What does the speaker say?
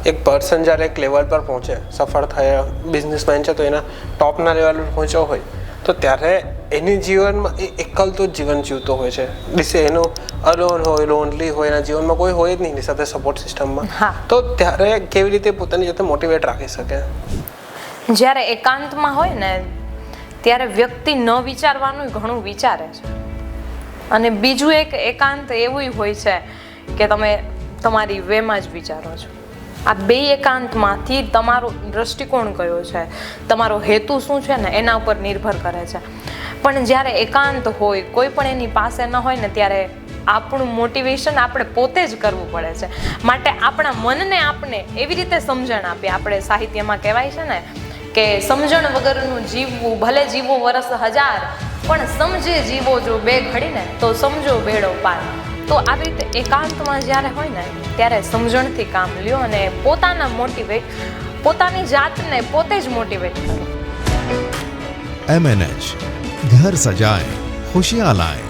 એક પર્સન જ્યારે એક લેવલ પર પહોંચે, સફળ થયા બિઝનેસમેન છે તો એના ટોપના લેવલ પર પહોંચ્યો હોય તો ત્યારે એની જીવનમાં એ એકલતું જ જીવન જીવતો હોય છે. દિસે એનું અલોન હોય, લોનલી હોય, એના જીવનમાં કોઈ હોય જ નહીં એની સાથે સપોર્ટ સિસ્ટમમાં. તો ત્યારે કેવી રીતે પોતાની જાતે મોટિવેટ રાખી શકે? જ્યારે એકાંતમાં હોય ને ત્યારે વ્યક્તિ ન વિચારવાનું ઘણું વિચારે છે. અને બીજું એક એકાંત એવું હોય છે કે તમે તમારી વેમાં જ વિચારો છો. આ બે એકાંતમાંથી તમારો દ્રષ્ટિકોણ કયો છે, તમારો હેતુ શું છે ને એના ઉપર નિર્ભર કરે છે. પણ જ્યારે એકાંત હોય, કોઈ પણ એની પાસે ન હોય ને ત્યારે આપણું મોટિવેશન આપણે પોતે જ કરવું પડે છે. માટે આપણા મનને આપણે એવી રીતે સમજણ આપીએ. આપણે સાહિત્યમાં કહેવાય છે ને કે સમજણ વગરનું જીવવું ભલે જીવો વરસ 1000, પણ સમજે જીવો જો બે ઘડીને તો સમજો બેડો પાર. તો આવી રીતે એકાંતમાં જ્યારે હોય ને ત્યારે સમજણથી કામ લ્યો અને પોતાની જાતને પોતે જ મોટિવેટ કરો. MNH ઘર સજાए खुशियां लाए.